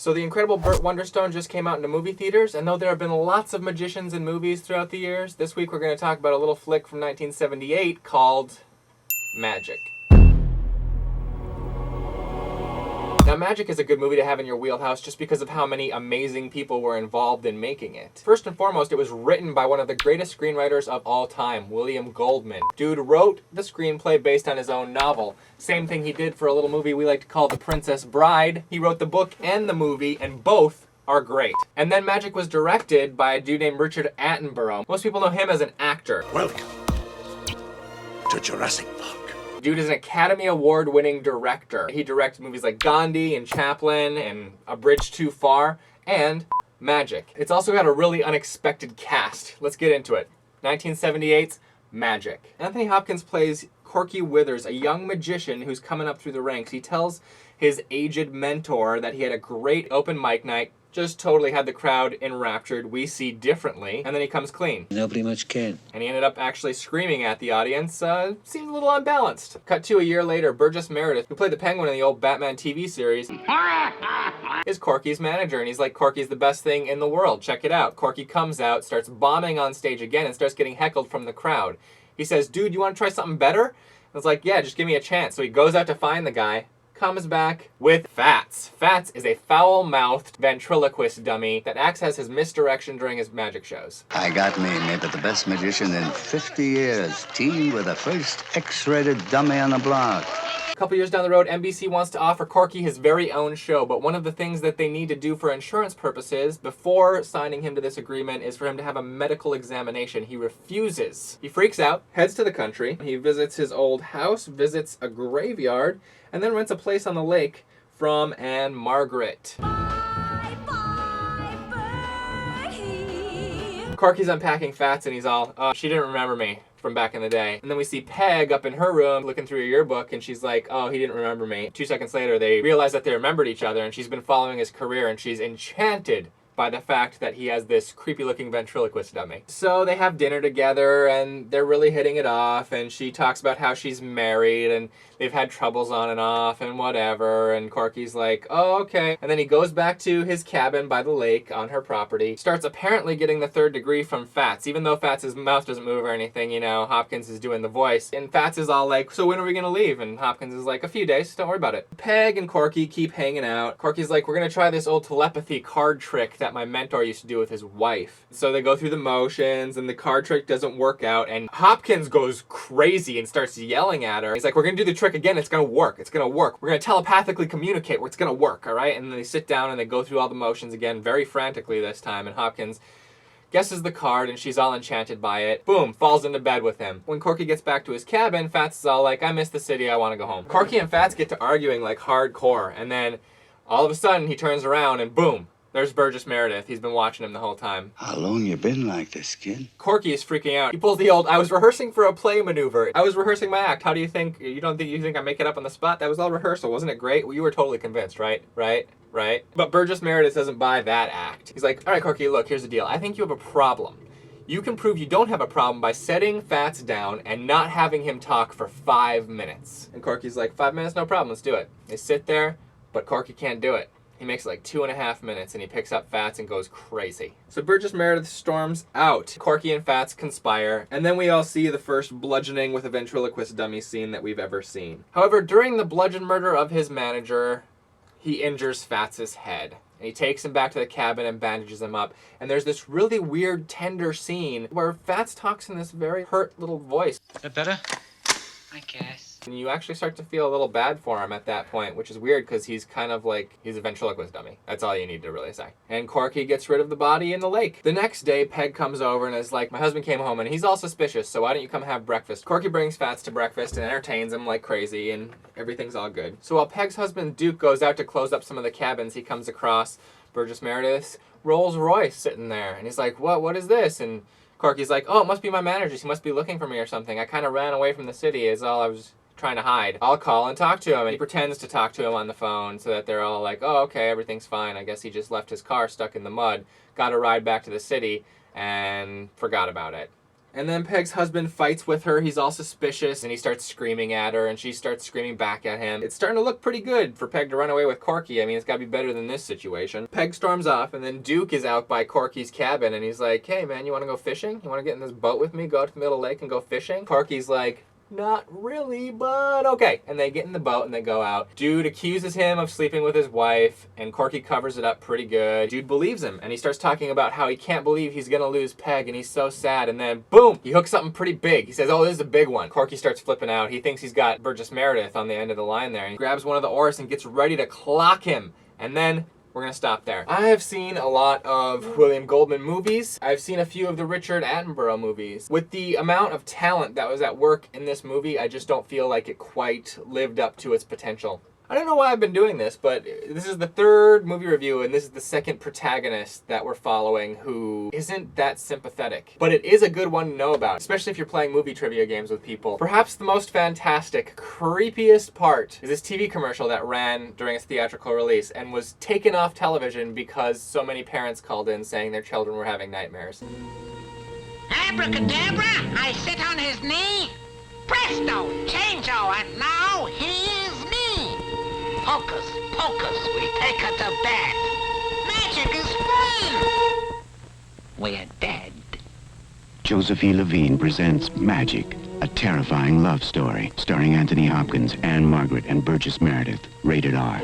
So The Incredible Burt Wonderstone just came out into movie theaters, and though there have been lots of magicians in movies throughout the years, this week we're going to talk about a little flick from 1978 called Magic. Now, Magic is a good movie to have in your wheelhouse just because of how many amazing people were involved in making it. First and foremost, it was written by one of the greatest screenwriters of all time, William Goldman. Dude wrote the screenplay based on his own novel. Same thing he did for a little movie we like to call The Princess Bride. He wrote the book and the movie, and both are great. And then Magic was directed by a dude named Richard Attenborough. Most people know him as an actor. Welcome to Jurassic Park. Dude is an Academy Award-winning director. He directs movies like Gandhi and Chaplin and A Bridge Too Far and Magic. It's also got a really unexpected cast. Let's get into it. 1978's Magic. Anthony Hopkins plays Corky Withers, a young magician who's coming up through the ranks. He tells his aged mentor that he had a great open mic night, just totally had the crowd enraptured. We see differently, and then he comes clean. Nobody much cared. And he ended up actually screaming at the audience. Seemed a little unbalanced. Cut to a year later, Burgess Meredith, who played the Penguin in the old Batman TV series, is Corky's manager, and he's like, Corky's the best thing in the world. Check it out. Corky comes out, starts bombing on stage again, and starts getting heckled from the crowd. He says, dude, you want to try something better? I was like, yeah, just give me a chance. So he goes out to find the guy, comes back with Fats. Fats is a foul-mouthed ventriloquist dummy that acts as his misdirection during his magic shows. I got me maybe the best magician in 50 years, teamed with the first X-rated dummy on the block. A couple years down the road, NBC wants to offer Corky his very own show, but one of the things that they need to do for insurance purposes before signing him to this agreement is for him to have a medical examination. He refuses. He freaks out, heads to the country. He visits his old house, visits a graveyard, and then rents a place on the lake from Anne Margaret. Bye, bye, birdie. Corky's unpacking Fats and he's all, she didn't remember me from back in the day. And then we see Peg up in her room looking through a yearbook, and she's like, oh, he didn't remember me. 2 seconds later, they realize that they remembered each other, and she's been following his career, and she's enchanted by the fact that he has this creepy-looking ventriloquist dummy. So they have dinner together, and they're really hitting it off, and she talks about how she's married, and they've had troubles on and off, and whatever, and Corky's like, oh, okay. And then he goes back to his cabin by the lake on her property, starts apparently getting the 3rd degree from Fats, even though Fats' mouth doesn't move or anything, you know, Hopkins is doing the voice, and Fats is all like, so when are we gonna leave? And Hopkins is like, a few days, don't worry about it. Peg and Corky keep hanging out. Corky's like, we're gonna try this old telepathy card trick that my mentor used to do with his wife. So they go through the motions, and the card trick doesn't work out, and Hopkins goes crazy and starts yelling at her. He's like, we're gonna do the trick again, it's gonna work, it's gonna work. We're gonna telepathically communicate, it's gonna work, all right? And then they sit down and they go through all the motions again, very frantically this time, and Hopkins guesses the card, and she's all enchanted by it. Boom, falls into bed with him. When Corky gets back to his cabin, Fats is all like, I miss the city, I wanna go home. Corky and Fats get to arguing like hardcore, and then all of a sudden he turns around and boom, there's Burgess Meredith. He's been watching him the whole time. How long you been like this, kid? Corky is freaking out. He pulls the old, I was rehearsing for a play maneuver. I was rehearsing my act. How do you think, you think I make it up on the spot? That was all rehearsal. Wasn't it great? Well, you were totally convinced, right? Right? But Burgess Meredith doesn't buy that act. He's like, all right, Corky, look, here's the deal. I think you have a problem. You can prove you don't have a problem by setting Fats down and not having him talk for 5 minutes. And Corky's like, 5 minutes? No problem, let's do it. They sit there, but Corky can't do it. He makes like 2.5 minutes, and he picks up Fats and goes crazy. So Burgess Meredith storms out. Corky and Fats conspire, and then we all see the first bludgeoning with a ventriloquist dummy scene that we've ever seen. However, during the bludgeon murder of his manager, he injures Fats' head. And he takes him back to the cabin and bandages him up. And there's this really weird, tender scene where Fats talks in this very hurt little voice. Is that better? I guess. And you actually start to feel a little bad for him at that point, which is weird because he's kind of like, he's a ventriloquist dummy. That's all you need to really say. And Corky gets rid of the body in the lake. The next day, Peg comes over and is like, my husband came home and he's all suspicious, so why don't you come have breakfast? Corky brings Fats to breakfast and entertains him like crazy, and everything's all good. So while Peg's husband Duke goes out to close up some of the cabins, he comes across Burgess Meredith's Rolls Royce sitting there. And he's like, what is this? And Corky's like, oh, it must be my manager's. He must be looking for me or something. I kind of ran away from the city is all I was trying to hide. I'll call and talk to him. And he pretends to talk to him on the phone so that they're all like, oh, okay, everything's fine. I guess he just left his car stuck in the mud, got a ride back to the city, and forgot about it. And then Peg's husband fights with her. He's all suspicious, and he starts screaming at her, and she starts screaming back at him. It's starting to look pretty good for Peg to run away with Corky. I mean, it's got to be better than this situation. Peg storms off, and then Duke is out by Corky's cabin, and he's like, hey, man, you want to go fishing? You want to get in this boat with me, go out to the middle of the lake and go fishing? Corky's like, not really, but okay. And they get in the boat and they go out. Dude accuses him of sleeping with his wife, and Corky covers it up pretty good. Dude believes him, and he starts talking about how he can't believe he's gonna lose Peg, and he's so sad. And then, boom, he hooks something pretty big. He says, oh, this is a big one. Corky starts flipping out. He thinks he's got Burgess Meredith on the end of the line there. He grabs one of the oars and gets ready to clock him. And then we're gonna stop there. I have seen a lot of William Goldman movies. I've seen a few of the Richard Attenborough movies. With the amount of talent that was at work in this movie, I just don't feel like it quite lived up to its potential. I don't know why I've been doing this, but this is the third movie review, and this is the second protagonist that we're following who isn't that sympathetic. But it is a good one to know about, especially if you're playing movie trivia games with people. Perhaps the most fantastic, creepiest part is this TV commercial that ran during its theatrical release and was taken off television because so many parents called in saying their children were having nightmares. Abracadabra, I sit on his knee. Presto, changeo, and now he is me. Hocus pocus, we take her to bed. Magic is fun. We're dead. Josephine Levine presents Magic, a terrifying love story, starring Anthony Hopkins, Anne Margaret, and Burgess Meredith. Rated R.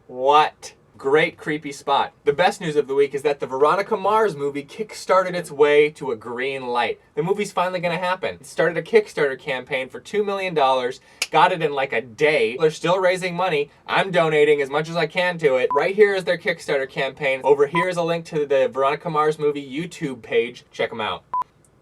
What? Great creepy spot. The best news of the week is that the Veronica Mars movie kickstarted its way to a green light. The movie's finally gonna happen. It started a Kickstarter campaign for $2 million, got it in like a day. They're still raising money. I'm donating as much as I can to it. Right here is their Kickstarter campaign. Over here is a link to the Veronica Mars movie YouTube page. Check them out.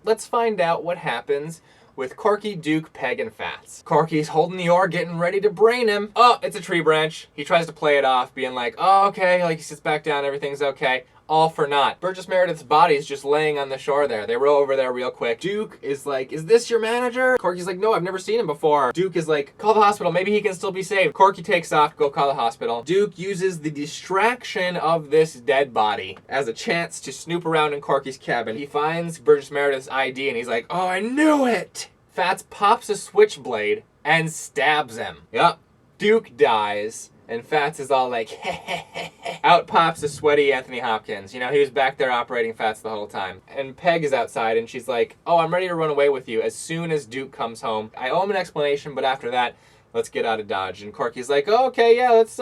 Let's find out what happens with Corky, Duke, Peg, and Fats. Corky's holding the oar, getting ready to brain him. Oh, it's a tree branch. He tries to play it off, being like, oh, okay, like he sits back down, everything's okay. All for naught. Burgess Meredith's body is just laying on the shore there. They row over there real quick. Duke is like, is this your manager? Corky's like, no, I've never seen him before. Duke is like, call the hospital, maybe he can still be saved. Corky takes off, go call the hospital. Duke uses the distraction of this dead body as a chance to snoop around in Corky's cabin. He finds Burgess Meredith's ID and he's like, oh, I knew it! Fats pops a switchblade and stabs him. Yup. Duke dies. And Fats is all like, out pops a sweaty Anthony Hopkins. You know, he was back there operating Fats the whole time. And Peg is outside and she's like, oh, I'm ready to run away with you as soon as Duke comes home. I owe him an explanation, but after that, let's get out of Dodge. And Corky's like, oh, okay, yeah, let's,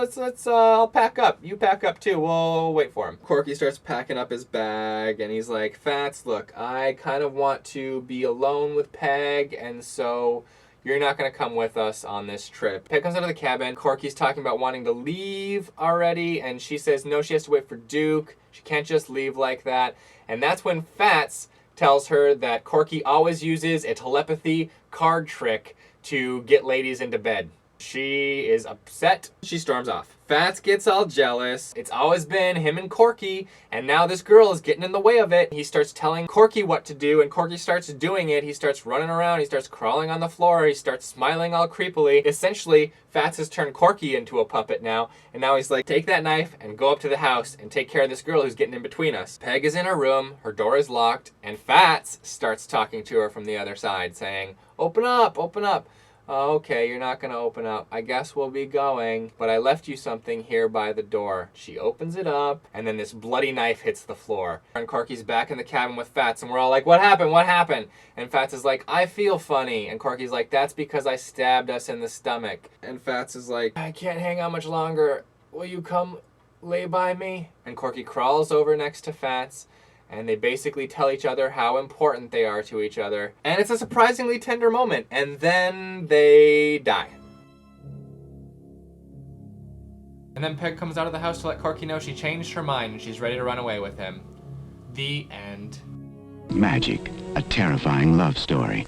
I'll pack up. You pack up too. We'll wait for him. Corky starts packing up his bag and he's like, Fats, look, I kind of want to be alone with Peg, and so you're not going to come with us on this trip. Peg comes out of the cabin. Corky's talking about wanting to leave already, and she says no, she has to wait for Duke. She can't just leave like that. And that's when Fats tells her that Corky always uses a telepathy card trick to get ladies into bed. She is upset. She storms off. Fats gets all jealous. It's always been him and Corky, and now this girl is getting in the way of it. He starts telling Corky what to do, and Corky starts doing it. He starts running around. He starts crawling on the floor. He starts smiling all creepily. Essentially, Fats has turned Corky into a puppet now, and now he's like, take that knife and go up to the house and take care of this girl who's getting in between us. Peg is in her room. Her door is locked, and Fats starts talking to her from the other side, saying, open up, open up. Oh, okay, you're not gonna open up. I guess we'll be going, but I left you something here by the door. She opens it up, and then this bloody knife hits the floor. And Corky's back in the cabin with Fats, and we're all like, what happened? What happened? And Fats is like, I feel funny. And Corky's like, that's because I stabbed us in the stomach. And Fats is like, I can't hang out much longer. Will you come lay by me? And Corky crawls over next to Fats, and they basically tell each other how important they are to each other. And it's a surprisingly tender moment. And then they die. And then Peg comes out of the house to let Corky know she changed her mind and she's ready to run away with him. The end. Magic, a terrifying love story.